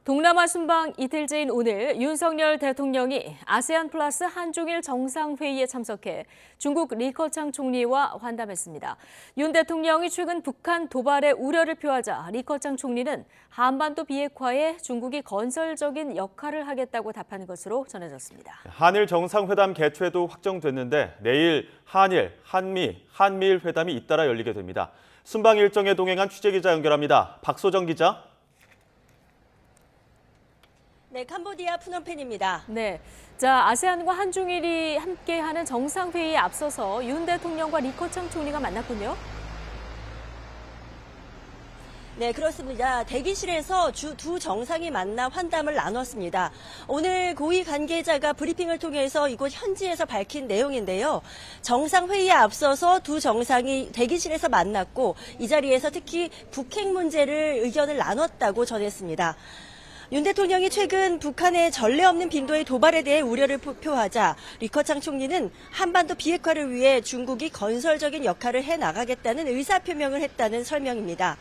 동남아 순방 이틀째인 오늘 윤석열 대통령이 아세안 플러스 한중일 정상회의에 참석해 중국 리커창 총리와 환담했습니다. 윤 대통령이 최근 북한 도발에 우려를 표하자 리커창 총리는 한반도 비핵화에 중국이 건설적인 역할을 하겠다고 답한 것으로 전해졌습니다. 한일 정상회담 개최도 확정됐는데 내일 한일, 한미, 한미일 회담이 잇따라 열리게 됩니다. 순방 일정에 동행한 취재기자 연결합니다. 박소정 기자. 네, 캄보디아 프놈펜입니다. 네, 자 아세안과 한중일이 함께하는 정상회의에 앞서서 윤 대통령과 리커창 총리가 만났군요. 네, 그렇습니다. 대기실에서 두 정상이 만나 환담을 나눴습니다. 오늘 고위 관계자가 브리핑을 통해서 이곳 현지에서 밝힌 내용인데요. 정상회의에 앞서서 두 정상이 대기실에서 만났고 이 자리에서 특히 북핵 문제를 의견을 나눴다고 전했습니다. 윤 대통령이 최근 북한의 전례 없는 빈도의 도발에 대해 우려를 표하자 리커창 총리는 한반도 비핵화를 위해 중국이 건설적인 역할을 해나가겠다는 의사표명을 했다는 설명입니다.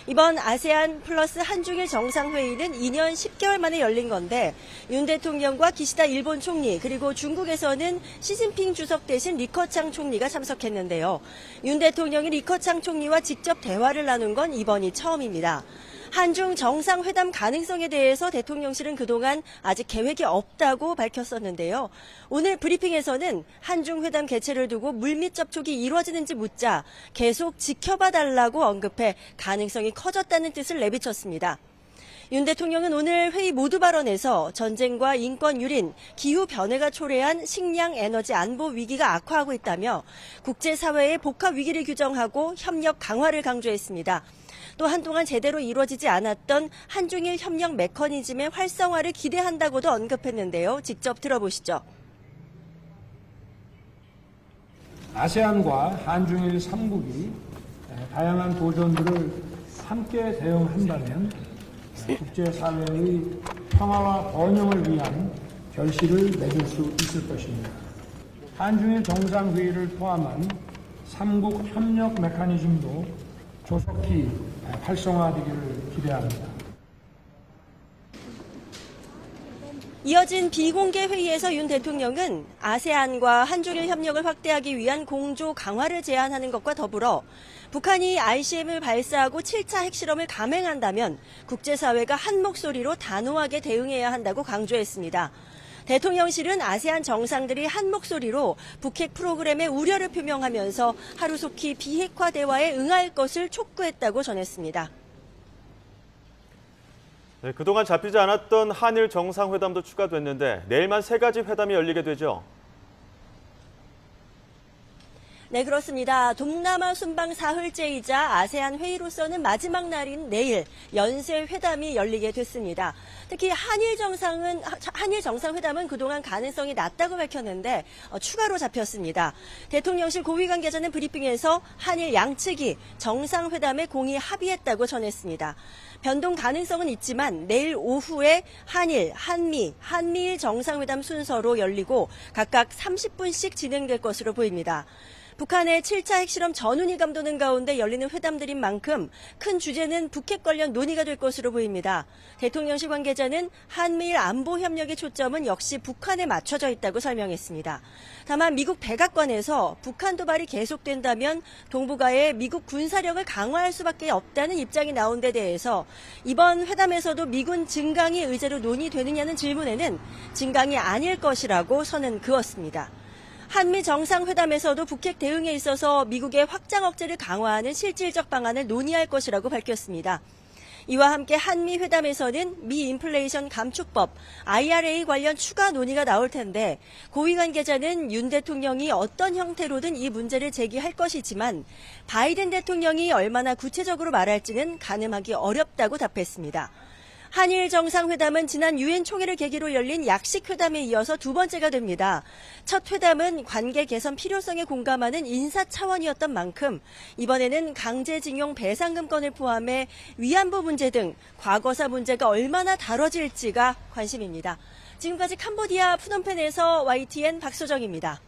이번 아세안 플러스 한중일 정상회의는 2년 10개월 만에 열린 건데 윤 대통령과 기시다 일본 총리 그리고 중국에서는 시진핑 주석 대신 리커창 총리가 참석했는데요. 윤 대통령이 리커창 총리와 직접 대화를 나눈 건 이번이 처음입니다. 한중 정상회담 가능성에 대해서 대통령실은 그동안 아직 계획이 없다고 밝혔었는데요. 오늘 브리핑에서는 한중 회담 개최를 두고 물밑 접촉이 이루어지는지 묻자 계속 지켜봐달라고 언급해 가능성이 커졌다는 뜻을 내비쳤습니다. 윤 대통령은 오늘 회의 모두 발언에서 전쟁과 인권 유린, 기후 변해가 초래한 식량 에너지 안보 위기가 악화하고 있다며 국제사회의 복합 위기를 규정하고 협력 강화를 강조했습니다. 또 한동안 제대로 이루어지지 않았던 한중일 협력 메커니즘의 활성화를 기대한다고도 언급했는데요. 직접 들어보시죠. 아세안과 한중일 3국이 다양한 도전들을 함께 대응한다면 국제사회의 평화와 번영을 위한 결실을 맺을 수 있을 것입니다. 한중일 정상회의를 포함한 3국 협력 메커니즘도 조속히 활성화되기를 기대합니다. 이어진 비공개 회의에서 윤 대통령은 아세안과 한중일 협력을 확대하기 위한 공조 강화를 제안하는 것과 더불어 북한이 ICBM을 발사하고 7차 핵실험을 감행한다면 국제사회가 한 목소리로 단호하게 대응해야 한다고 강조했습니다. 대통령실은 아세안 정상들이 한 목소리로 북핵 프로그램의 우려를 표명하면서 하루속히 비핵화 대화에 응할 것을 촉구했다고 전했습니다. 네, 그동안 잡히지 않았던 한일 정상회담도 추가됐는데 내일만 3가지 회담이 열리게 되죠. 네, 그렇습니다. 동남아 순방 사흘째이자 아세안 회의로서는 마지막 날인 내일 연쇄 회담이 열리게 됐습니다. 특히 한일 정상회담은 그동안 가능성이 낮다고 밝혔는데 추가로 잡혔습니다. 대통령실 고위 관계자는 브리핑에서 한일 양측이 정상회담에 공의 합의했다고 전했습니다. 변동 가능성은 있지만 내일 오후에 한일, 한미, 한미일 정상회담 순서로 열리고 각각 30분씩 진행될 것으로 보입니다. 북한의 7차 핵실험 전운이 감도는 가운데 열리는 회담들인 만큼 큰 주제는 북핵 관련 논의가 될 것으로 보입니다. 대통령실 관계자는 한미일 안보 협력의 초점은 역시 북한에 맞춰져 있다고 설명했습니다. 다만 미국 백악관에서 북한 도발이 계속된다면 동북아에 미국 군사력을 강화할 수밖에 없다는 입장이 나온 데 대해서 이번 회담에서도 미군 증강이 의제로 논의되느냐는 질문에는 증강이 아닐 것이라고 선은 그었습니다. 한미 정상회담에서도 북핵 대응에 있어서 미국의 확장 억제를 강화하는 실질적 방안을 논의할 것이라고 밝혔습니다. 이와 함께 한미 회담에서는 미 인플레이션 감축법, IRA 관련 추가 논의가 나올 텐데 고위 관계자는 윤 대통령이 어떤 형태로든 이 문제를 제기할 것이지만 바이든 대통령이 얼마나 구체적으로 말할지는 가늠하기 어렵다고 답했습니다. 한일 정상회담은 지난 유엔 총회를 계기로 열린 약식회담에 이어서 두 번째가 됩니다. 첫 회담은 관계 개선 필요성에 공감하는 인사 차원이었던 만큼 이번에는 강제징용 배상금권을 포함해 위안부 문제 등 과거사 문제가 얼마나 다뤄질지가 관심입니다. 지금까지 캄보디아 프놈펜에서 YTN 박소정입니다.